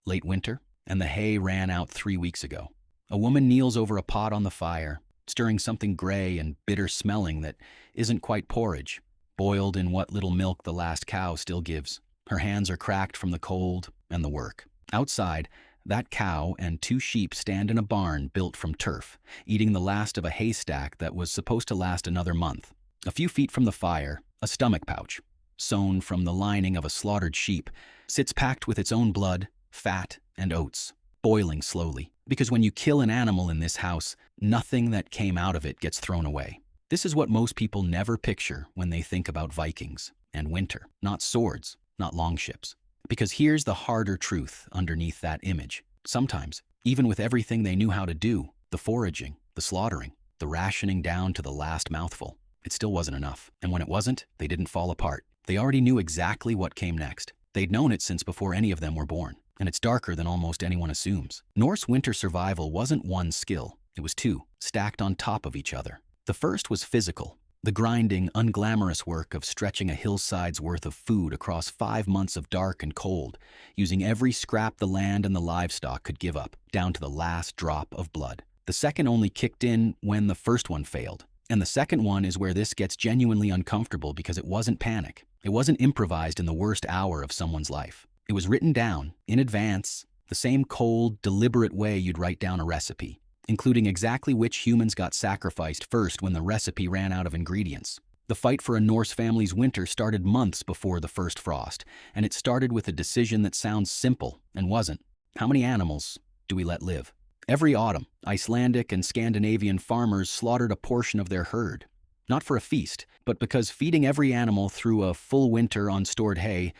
late winter, and the hay ran out 3 weeks ago. A woman kneels over a pot on the fire, stirring something gray and bitter smelling that isn't quite porridge, boiled in what little milk the last cow still gives. Her hands are cracked from the cold and the work. Outside, that cow and 2 sheep stand in a barn built from turf, eating the last of a haystack that was supposed to last another month. A few feet from the fire, a stomach pouch, sewn from the lining of a slaughtered sheep, sits packed with its own blood, fat, and oats, boiling slowly. Because when you kill an animal in this house, nothing that came out of it gets thrown away. This is what most people never picture when they think about Vikings and winter. Not swords, not longships. Because here's the harder truth underneath that image. Sometimes, even with everything they knew how to do, the foraging, the slaughtering, the rationing down to the last mouthful, it still wasn't enough. And when it wasn't, they didn't fall apart. They already knew exactly what came next. They'd known it since before any of them were born. And it's darker than almost anyone assumes. Norse winter survival wasn't one skill, it was two, stacked on top of each other. The first was physical, the grinding, unglamorous work of stretching a hillside's worth of food across 5 months of dark and cold, using every scrap the land and the livestock could give up, down to the last drop of blood. The second only kicked in when the first one failed. And the second one is where this gets genuinely uncomfortable because it wasn't panic. It wasn't improvised in the worst hour of someone's life. It was written down, in advance, the same cold, deliberate way you'd write down a recipe, including exactly which humans got sacrificed first when the recipe ran out of ingredients. The fight for a Norse family's winter started months before the first frost, and it started with a decision that sounds simple and wasn't. How many animals do we let live? Every autumn, Icelandic and Scandinavian farmers slaughtered a portion of their herd. Not for a feast, but because feeding every animal through a full winter on stored hay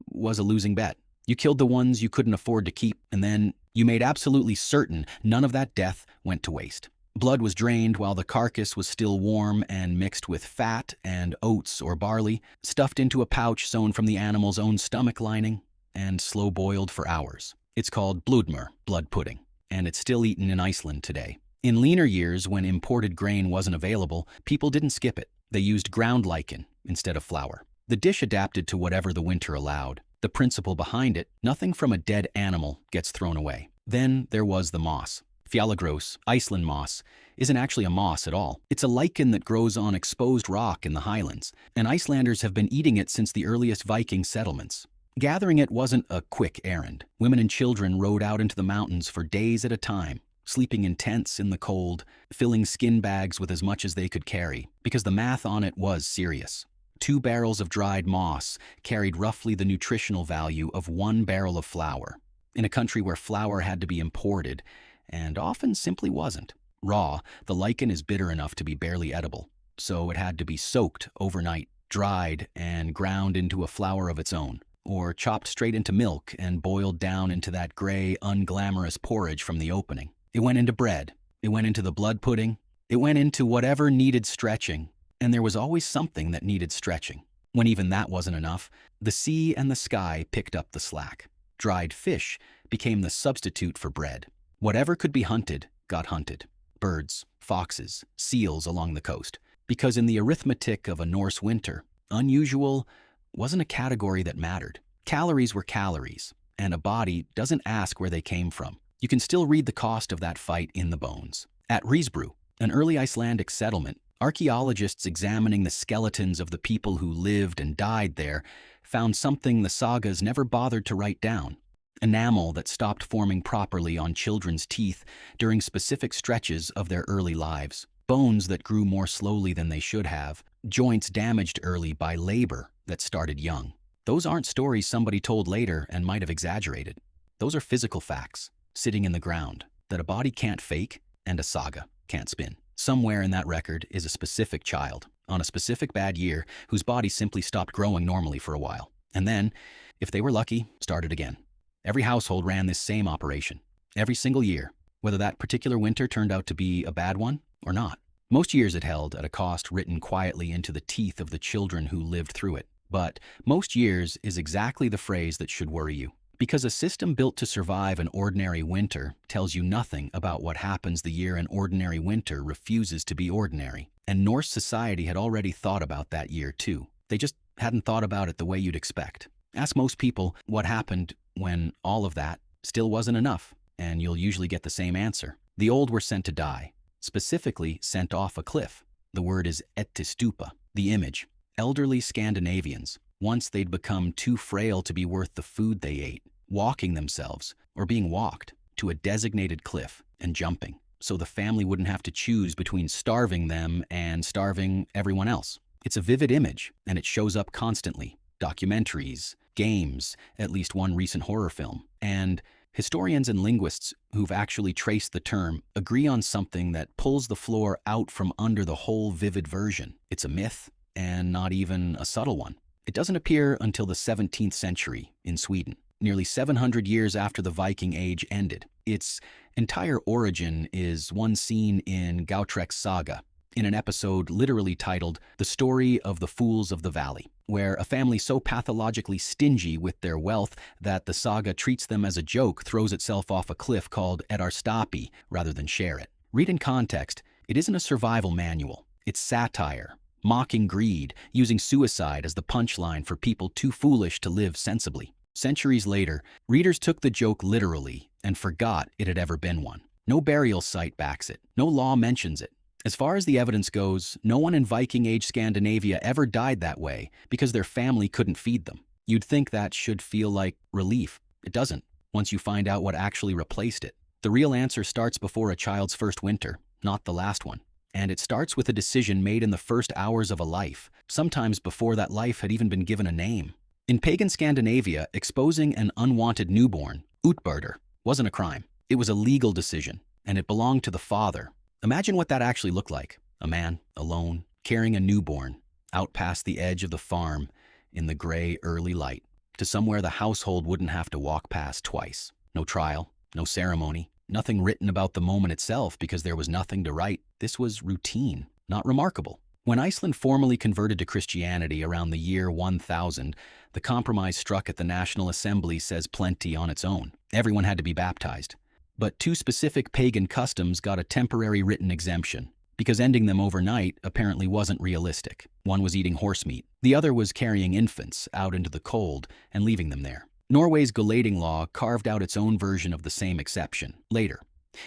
was a losing bet. You killed the ones you couldn't afford to keep, and then you made absolutely certain none of that death went to waste. Blood was drained while the carcass was still warm and mixed with fat and oats or barley, stuffed into a pouch sewn from the animal's own stomach lining, and slow boiled for hours. It's called bludmur, blood pudding, and it's still eaten in Iceland today. In leaner years, when imported grain wasn't available, people didn't skip it. They used ground lichen instead of flour. The dish adapted to whatever the winter allowed. The principle behind it, nothing from a dead animal gets thrown away. Then there was the moss. Fjallagros, Iceland moss, isn't actually a moss at all. It's a lichen that grows on exposed rock in the highlands, and Icelanders have been eating it since the earliest Viking settlements. Gathering it wasn't a quick errand. Women and children rode out into the mountains for days at a time, sleeping in tents in the cold, filling skin bags with as much as they could carry, because the math on it was serious. 2 barrels of dried moss carried roughly the nutritional value of 1 barrel of flour, in a country where flour had to be imported, and often simply wasn't. Raw, the lichen is bitter enough to be barely edible, so it had to be soaked overnight, dried, and ground into a flour of its own, or chopped straight into milk and boiled down into that gray, unglamorous porridge from the opening. It went into bread, it went into the blood pudding, it went into whatever needed stretching. And there was always something that needed stretching. When even that wasn't enough, the sea and the sky picked up the slack. Dried fish became the substitute for bread. Whatever could be hunted got hunted. Birds, foxes, seals along the coast. Because in the arithmetic of a Norse winter, unusual wasn't a category that mattered. Calories were calories, and a body doesn't ask where they came from. You can still read the cost of that fight in the bones. At Risbru, an early Icelandic settlement, archaeologists examining the skeletons of the people who lived and died there found something the sagas never bothered to write down. Enamel that stopped forming properly on children's teeth during specific stretches of their early lives. Bones that grew more slowly than they should have. Joints damaged early by labor that started young. Those aren't stories somebody told later and might have exaggerated. Those are physical facts, sitting in the ground, that a body can't fake and a saga can't spin. Somewhere in that record is a specific child, on a specific bad year, whose body simply stopped growing normally for a while. And then, if they were lucky, started again. Every household ran this same operation, every single year, whether that particular winter turned out to be a bad one or not. Most years it held at a cost written quietly into the teeth of the children who lived through it. But most years is exactly the phrase that should worry you. Because a system built to survive an ordinary winter tells you nothing about what happens the year an ordinary winter refuses to be ordinary. And Norse society had already thought about that year too. They just hadn't thought about it the way you'd expect. Ask most people what happened when all of that Still wasn't enough, and you'll usually get the same answer. The old were sent to die, specifically sent off a cliff. The word is ättestupa, the image. Elderly Scandinavians, once they'd become too frail to be worth the food they ate, walking themselves, or being walked, to a designated cliff and jumping, so the family wouldn't have to choose between starving them and starving everyone else. It's a vivid image, and it shows up constantly. Documentaries, games, at least one recent horror film, and historians and linguists who've actually traced the term agree on something that pulls the floor out from under the whole vivid version. It's a myth, and not even a subtle one. It doesn't appear until the 17th century in Sweden, nearly 700 years after the Viking Age ended. Its entire origin is one seen in Grágás Saga, in an episode literally titled The Story of the Fools of the Valley, where a family so pathologically stingy with their wealth that the saga treats them as a joke throws itself off a cliff called ättestupa rather than share it. Read in context, it isn't a survival manual. It's satire, mocking greed, using suicide as the punchline for people too foolish to live sensibly. Centuries later, readers took the joke literally and forgot it had ever been one. No burial site backs it. No law mentions it. As far as the evidence goes, no one in Viking Age Scandinavia ever died that way because their family couldn't feed them. You'd think that should feel like relief. It doesn't, once you find out what actually replaced it. The real answer starts before a child's first winter, not the last one. And it starts with a decision made in the first hours of a life, sometimes before that life had even been given a name. In pagan Scandinavia, exposing an unwanted newborn, utbyrder, wasn't a crime. It was a legal decision, and it belonged to the father. Imagine what that actually looked like. A man, alone, carrying a newborn, out past the edge of the farm in the gray early light, to somewhere the household wouldn't have to walk past twice. No trial, no ceremony, nothing written about the moment itself because there was nothing to write. This was routine, not remarkable. When Iceland formally converted to Christianity around the year 1000, the compromise struck at the National Assembly says plenty on its own. Everyone had to be baptized. But two specific pagan customs got a temporary written exemption, because ending them overnight apparently wasn't realistic. One was eating horse meat. The other was carrying infants out into the cold and leaving them there. Norway's Gulating law carved out its own version of the same exception, later,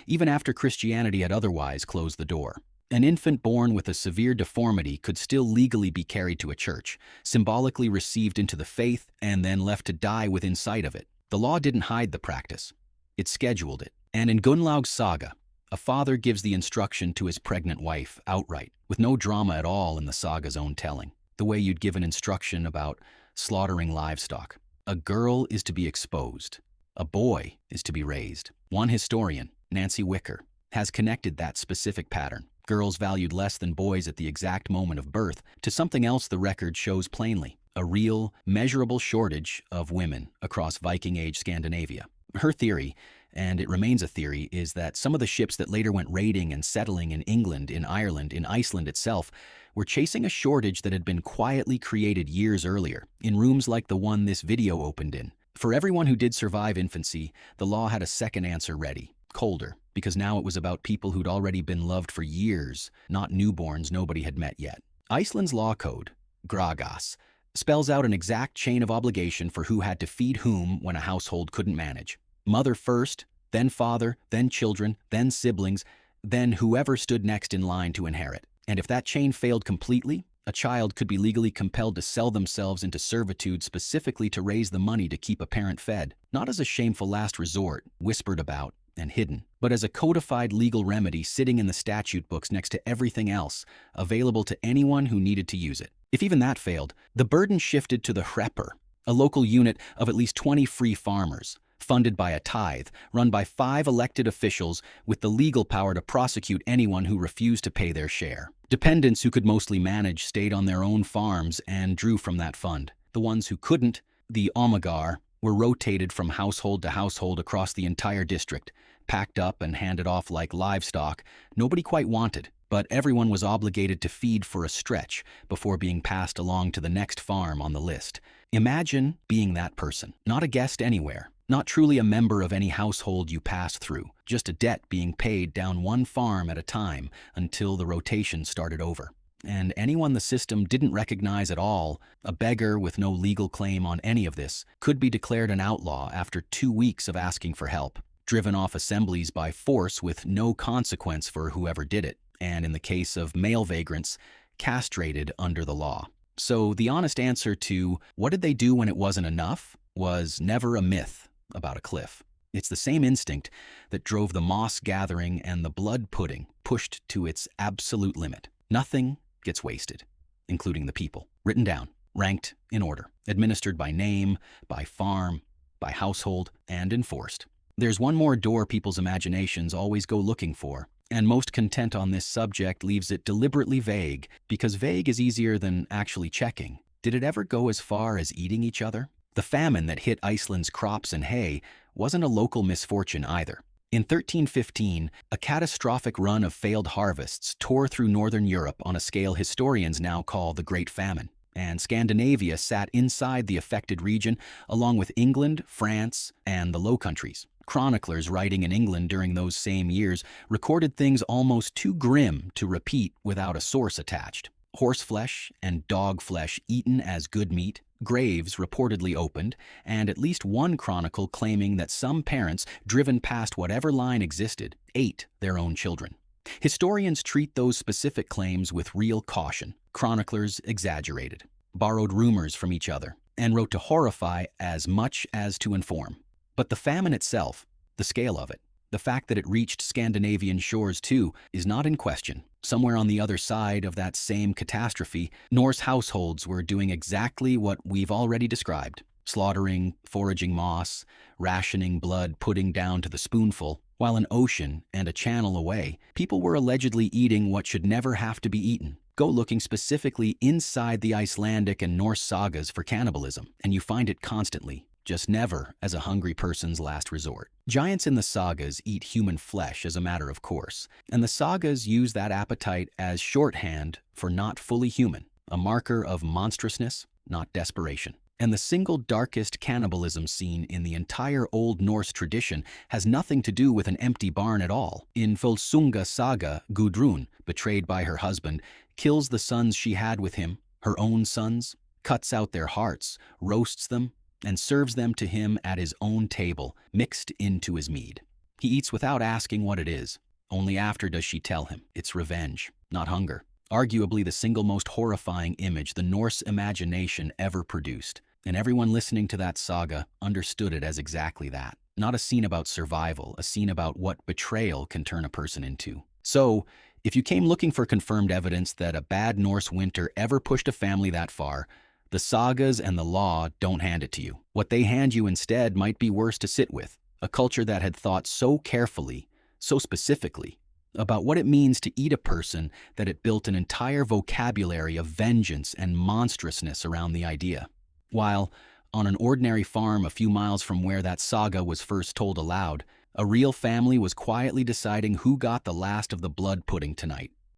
even after Christianity had otherwise closed the door. An infant born with a severe deformity could still legally be carried to a church, symbolically received into the faith, and then left to die within sight of it. The law didn't hide the practice. It scheduled it. And in Gunnlaug's saga, a father gives the instruction to his pregnant wife outright, with no drama at all in the saga's own telling, the way you'd give an instruction about slaughtering livestock. A girl is to be exposed. A boy is to be raised. One historian, Nancy Wicker, has connected that specific pattern, girls valued less than boys at the exact moment of birth, to something else the record shows plainly, a real, measurable shortage of women across Viking Age Scandinavia. Her theory, and it remains a theory, is that some of the ships that later went raiding and settling in England, in Ireland, in Iceland itself, were chasing a shortage that had been quietly created years earlier, in rooms like the one this video opened in. For everyone who did survive infancy, the law had a second answer ready, colder, because now it was about people who'd already been loved for years, not newborns nobody had met yet. Iceland's law code, Grágás, spells out an exact chain of obligation for who had to feed whom when a household couldn't manage. Mother first, then father, then children, then siblings, then whoever stood next in line to inherit. And if that chain failed completely, a child could be legally compelled to sell themselves into servitude specifically to raise the money to keep a parent fed, not as a shameful last resort, whispered about and hidden, but as a codified legal remedy sitting in the statute books next to everything else, available to anyone who needed to use it. If even that failed, the burden shifted to the hrepper, a local unit of at least 20 free farmers, funded by a tithe, run by 5 elected officials with the legal power to prosecute anyone who refused to pay their share. Dependents who could mostly manage stayed on their own farms and drew from that fund. The ones who couldn't, the omegar, were rotated from household to household across the entire district, packed up and handed off like livestock nobody quite wanted, but everyone was obligated to feed for a stretch before being passed along to the next farm on the list. Imagine being that person, not a guest anywhere, not truly a member of any household you pass through, just a debt being paid down one farm at a time until the rotation started over. and anyone the system didn't recognize at all, a beggar with no legal claim on any of this, could be declared an outlaw after 2 weeks of asking for help, driven off assemblies by force with no consequence for whoever did it, and in the case of male vagrants, castrated under the law. So the honest answer to what did they do when it wasn't enough was never a myth about a cliff. It's the same instinct that drove the moss gathering and the blood pudding pushed to its absolute limit. Nothing gets wasted, including the people. Written down, ranked in order, administered by name, by farm, by household, and enforced. There's one more door people's imaginations always go looking for, and most content on this subject leaves it deliberately vague, because vague is easier than actually checking. Did it ever go as far as eating each other? The famine that hit Iceland's crops and hay wasn't a local misfortune either. In 1315, a catastrophic run of failed harvests tore through northern Europe on a scale historians now call the Great Famine, and Scandinavia sat inside the affected region along with England, France, and the Low Countries. Chroniclers writing in England during those same years recorded things almost too grim to repeat without a source attached. Horseflesh and dog flesh eaten as good meat, graves reportedly opened, and at least one chronicle claiming that some parents, driven past whatever line existed, ate their own children. Historians treat those specific claims with real caution. Chroniclers exaggerated, borrowed rumors from each other, and wrote to horrify as much as to inform. But the famine itself, the scale of it, the fact that it reached Scandinavian shores too, is not in question. Somewhere on the other side of that same catastrophe, Norse households were doing exactly what we've already described: slaughtering, foraging moss, rationing blood, putting down to the spoonful, while an ocean and a channel away, people were allegedly eating what should never have to be eaten. Go looking specifically inside the Icelandic and Norse sagas for cannibalism, and you find it constantly, just never as a hungry person's last resort. Giants in the sagas eat human flesh as a matter of course, and the sagas use that appetite as shorthand for not fully human, a marker of monstrousness, not desperation. And the single darkest cannibalism scene in the entire Old Norse tradition has nothing to do with an empty barn at all. In Volsunga saga, Gudrun, betrayed by her husband, kills the sons she had with him, her own sons, cuts out their hearts, roasts them, and serves them to him at his own table, mixed into his mead. He eats without asking what it is. Only after does she tell him it's revenge, not hunger. Arguably the single most horrifying image the Norse imagination ever produced. And everyone listening to that saga understood it as exactly that. Not a scene about survival, a scene about what betrayal can turn a person into. So, if you came looking for confirmed evidence that a bad Norse winter ever pushed a family that far, the sagas and the law don't hand it to you. What they hand you instead might be worse to sit with. A culture that had thought so carefully, so specifically, about what it means to eat a person that it built an entire vocabulary of vengeance and monstrousness around the idea. While, on an ordinary farm a few miles from where that saga was first told aloud, a real family was quietly deciding who got the last of the blood pudding tonight.